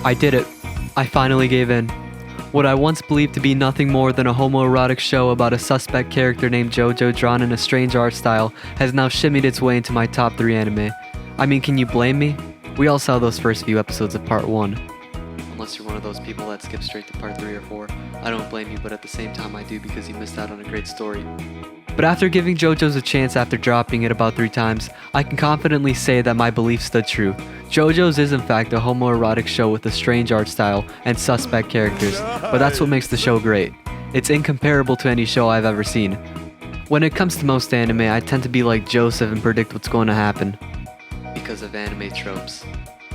I did it. I finally gave in. What I once believed to be nothing more than a homoerotic show about a suspect character named Jojo drawn in a strange art style has now shimmied its way into my top 3 anime. I mean, can you blame me? We all saw those first few episodes of part 1. Unless you're one of those people that skip straight to part 3 or 4. I don't blame you, but at the same time I do because you missed out on a great story. But after giving JoJo's a chance after dropping it about 3 times, I can confidently say that my belief stood true. JoJo's is in fact a homoerotic show with a strange art style and suspect characters, but that's what makes the show great. It's incomparable to any show I've ever seen. When it comes to most anime, I tend to be like Joseph and predict what's going to happen, because of anime tropes.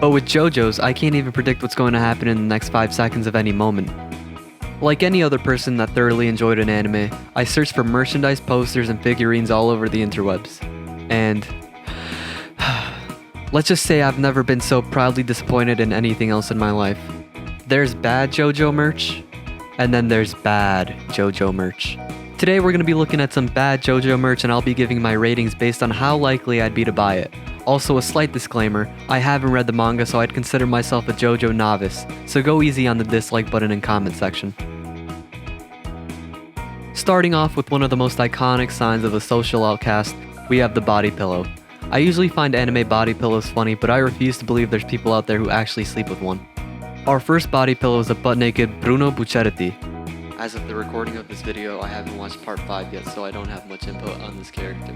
But with JoJo's, I can't even predict what's going to happen in the next 5 seconds of any moment. Like any other person that thoroughly enjoyed an anime, I searched for merchandise, posters, and figurines all over the interwebs. And let's just say I've never been so proudly disappointed in anything else in my life. There's bad JoJo merch, and then there's bad JoJo merch. Today we're going to be looking at some bad JoJo merch, and I'll be giving my ratings based on how likely I'd be to buy it. Also, a slight disclaimer, I haven't read the manga, so I'd consider myself a JoJo novice, so go easy on the dislike button and comment section. Starting off with one of the most iconic signs of a social outcast, we have the body pillow. I usually find anime body pillows funny, but I refuse to believe there's people out there who actually sleep with one. Our first body pillow is a butt-naked Bruno Buccetti. As of the recording of this video, I haven't watched part 5 yet, so I don't have much input on this character.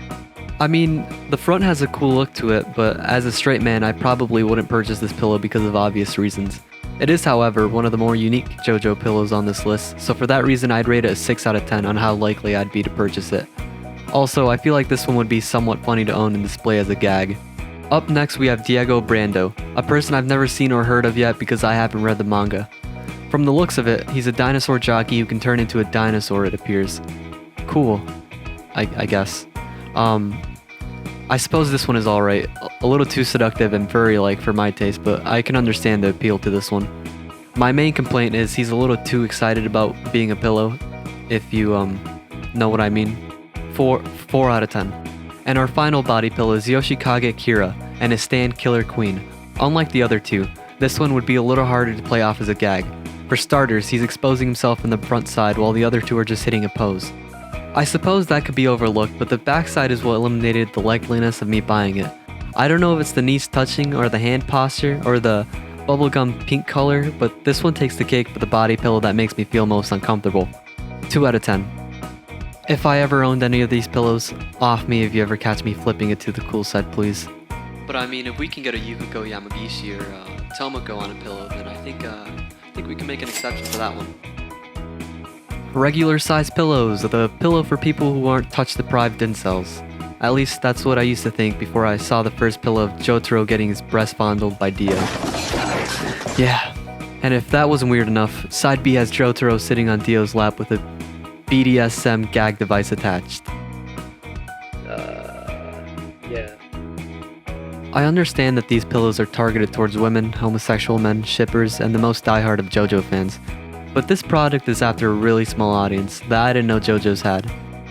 I mean, the front has a cool look to it, but as a straight man, I probably wouldn't purchase this pillow because of obvious reasons. It is, however, one of the more unique JoJo pillows on this list, so for that reason I'd rate it a 6 out of 10 on how likely I'd be to purchase it. Also, I feel like this one would be somewhat funny to own and display as a gag. Up next we have Diego Brando, a person I've never seen or heard of yet because I haven't read the manga. From the looks of it, he's a dinosaur jockey who can turn into a dinosaur, it appears. Cool. I guess. I suppose this one is alright. A little too seductive and furry-like for my taste, but I can understand the appeal to this one. My main complaint is he's a little too excited about being a pillow, if you, know what I mean. 4 out of 10. And our final body pillow is Yoshikage Kira and his stand Killer Queen. Unlike the other two, this one would be a little harder to play off as a gag. For starters, he's exposing himself in the front side while the other two are just hitting a pose. I suppose that could be overlooked, but the backside is what eliminated the likeliness of me buying it. I don't know if it's the knees touching or the hand posture or the bubblegum pink color, but this one takes the cake for the body pillow that makes me feel most uncomfortable. 2 out of 10. If I ever owned any of these pillows, off me if you ever catch me flipping it to the cool side, please. But I mean, if we can get a Yukiko Yamagishi or Tomoko on a pillow, then I think we can make an exception for that one. Regular size pillows, the pillow for people who aren't touch-deprived incels. At least that's what I used to think before I saw the first pillow of Jotaro getting his breast fondled by Dio. Yeah, and if that wasn't weird enough, side B has Jotaro sitting on Dio's lap with a BDSM gag device attached. Yeah. I understand that these pillows are targeted towards women, homosexual men, shippers, and the most diehard of JoJo fans. But this product is after a really small audience that I didn't know JoJo's had.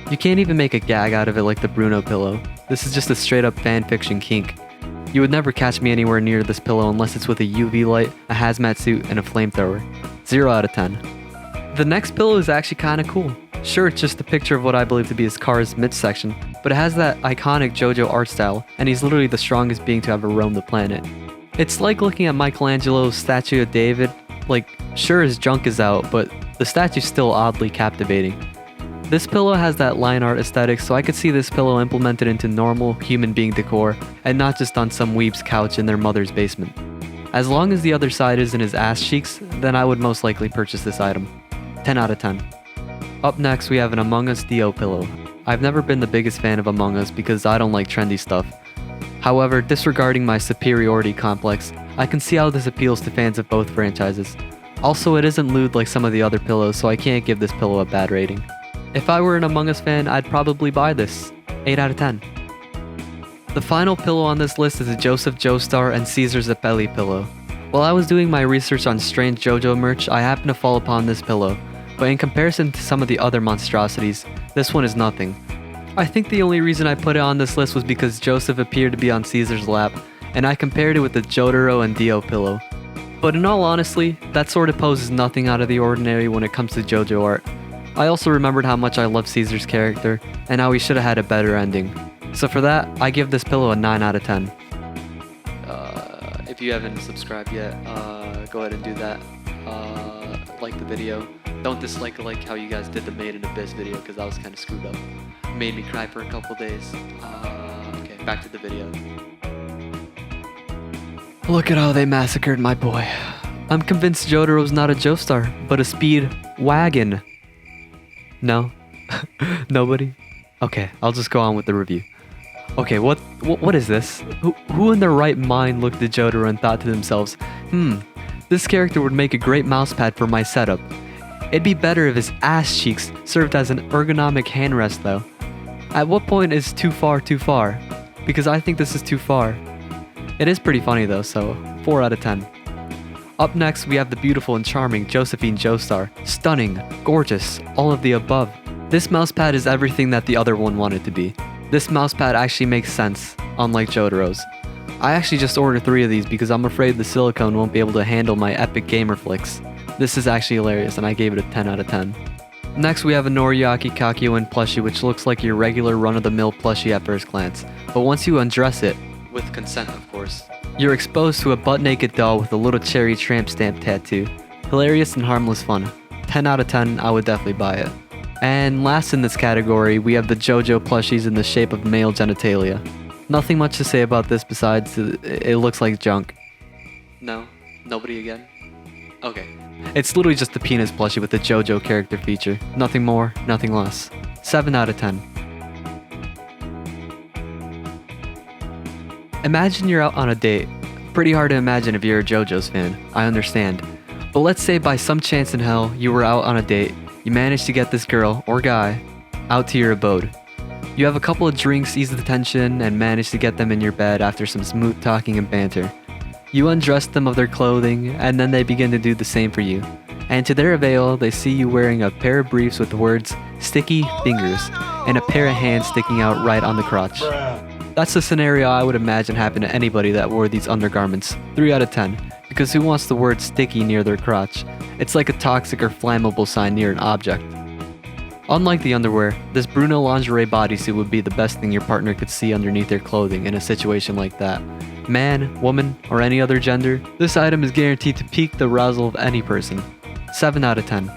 You can't even make a gag out of it like the Bruno pillow. This is just a straight up fanfiction kink. You would never catch me anywhere near this pillow unless it's with a UV light, a hazmat suit, and a flamethrower. 0 out of 10. The next pillow is actually kinda cool. Sure, it's just a picture of what I believe to be his car's midsection, but it has that iconic JoJo art style, and he's literally the strongest being to ever roam the planet. It's like looking at Michelangelo's statue of David. Like, sure his junk is out, but the statue's still oddly captivating. This pillow has that line art aesthetic, so I could see this pillow implemented into normal human being decor, and not just on some weeb's couch in their mother's basement. As long as the other side isn't his ass cheeks, then I would most likely purchase this item. 10 out of 10. Up next we have an Among Us Dio pillow. I've never been the biggest fan of Among Us because I don't like trendy stuff. However, disregarding my superiority complex, I can see how this appeals to fans of both franchises. Also, it isn't lewd like some of the other pillows, so I can't give this pillow a bad rating. If I were an Among Us fan, I'd probably buy this. 8 out of 10. The final pillow on this list is a Joseph Joestar and Caesar Zappelli pillow. While I was doing my research on strange JoJo merch, I happened to fall upon this pillow, but in comparison to some of the other monstrosities, this one is nothing. I think the only reason I put it on this list was because Joseph appeared to be on Caesar's lap, and I compared it with the Jotaro and Dio pillow. But in all honesty, that sort of poses nothing out of the ordinary when it comes to JoJo art. I also remembered how much I love Caesar's character, and how he should have had a better ending. So for that, I give this pillow a 9 out of 10. If you haven't subscribed yet, go ahead and do that. Like the video. Don't dislike how you guys did the Made in Abyss video, because that was kind of screwed up. Made me cry for a couple days. Okay, back to the video. Look at how they massacred my boy. I'm convinced Jotaro's not a Joestar, but a speed wagon. No? Nobody? Okay, I'll just go on with the review. Okay, what is this? Who in their right mind looked at Jotaro and thought to themselves, this character would make a great mousepad for my setup. It'd be better if his ass cheeks served as an ergonomic handrest though. At what point is too far too far? Because I think this is too far. It is pretty funny though, so 4 out of 10. Up next, we have the beautiful and charming Josephine Joestar. Stunning, gorgeous, all of the above. This mousepad is everything that the other one wanted to be. This mousepad actually makes sense, unlike Jotaro's. I actually just ordered 3 of these because I'm afraid the silicone won't be able to handle my epic gamer flicks. This is actually hilarious and I gave it a 10 out of 10. Next we have a Noriaki Kakyoin plushie, which looks like your regular run-of-the-mill plushie at first glance. But once you undress it, with consent of course, you're exposed to a butt-naked doll with a little cherry tramp stamp tattoo. Hilarious and harmless fun. 10 out of 10, I would definitely buy it. And last in this category, we have the JoJo plushies in the shape of male genitalia. Nothing much to say about this besides it looks like junk. No? Nobody again? Okay. It's literally just the penis plushie with the JoJo character feature. Nothing more, nothing less. 7 out of 10. Imagine you're out on a date. Pretty hard to imagine if you're a JoJo's fan, I understand. But let's say by some chance in hell, you were out on a date, you managed to get this girl, or guy, out to your abode. You have a couple of drinks, ease the tension, and manage to get them in your bed after some smooth talking and banter. You undress them of their clothing, and then they begin to do the same for you. And to their avail, they see you wearing a pair of briefs with the words, sticky fingers, and a pair of hands sticking out right on the crotch. That's the scenario I would imagine happen to anybody that wore these undergarments. 3 out of 10. Because who wants the word sticky near their crotch? It's like a toxic or flammable sign near an object. Unlike the underwear, this Bruno lingerie bodysuit would be the best thing your partner could see underneath their clothing in a situation like that. Man, woman, or any other gender, this item is guaranteed to pique the arousal of any person. 7 out of 10.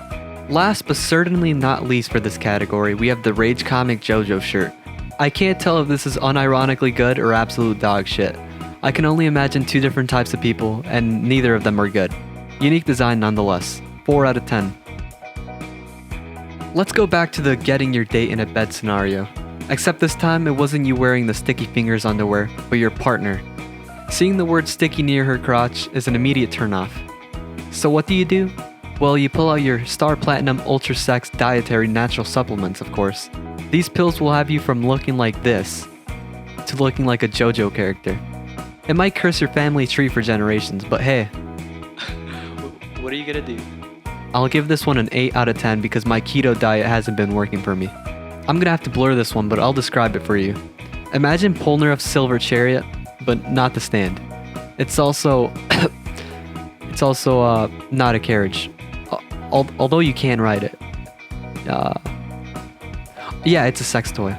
Last but certainly not least for this category, we have the Rage Comic JoJo shirt. I can't tell if this is unironically good or absolute dog shit. I can only imagine 2 different types of people, and neither of them are good. Unique design nonetheless. 4 out of 10. Let's go back to the getting your date in a bed scenario. Except this time it wasn't you wearing the sticky fingers underwear, but your partner. Seeing the word sticky near her crotch is an immediate turnoff. So what do? Well, you pull out your Star Platinum Ultra Sex dietary natural supplements, of course. These pills will have you from looking like this to looking like a JoJo character. It might curse your family tree for generations, but hey. What are you gonna do? I'll give this one an 8 out of 10 because my keto diet hasn't been working for me. I'm gonna have to blur this one, but I'll describe it for you. Imagine Polnareff's Silver Chariot, but not the stand. It's also not a carriage, although you can ride it. Yeah, it's a sex toy.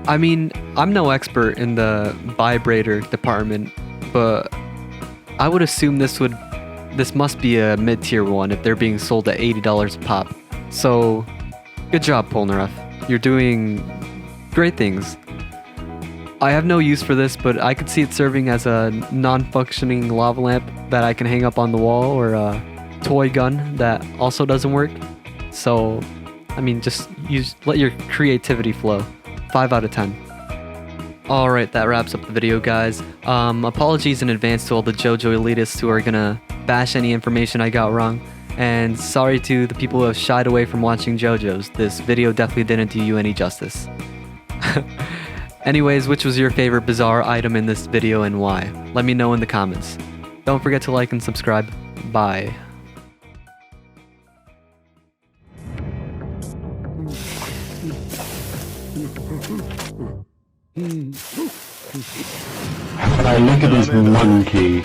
I mean, I'm no expert in the vibrator department, but I would assume this must be a mid-tier one if they're being sold at $80 a pop. So, good job, Polnareff. You're doing great things. I have no use for this, but I could see it serving as a non-functioning lava lamp that I can hang up on the wall, or a toy gun that also doesn't work. So, I mean, just let your creativity flow. 5 out of 10. Alright, that wraps up the video, guys. Apologies in advance to all the JoJo elitists who are gonna bash any information I got wrong. And sorry to the people who have shied away from watching JoJo's. This video definitely didn't do you any justice. Anyways, which was your favorite Bizzare item in this video and why? Let me know in the comments. Don't forget to like and subscribe. Bye. Look at this monkey.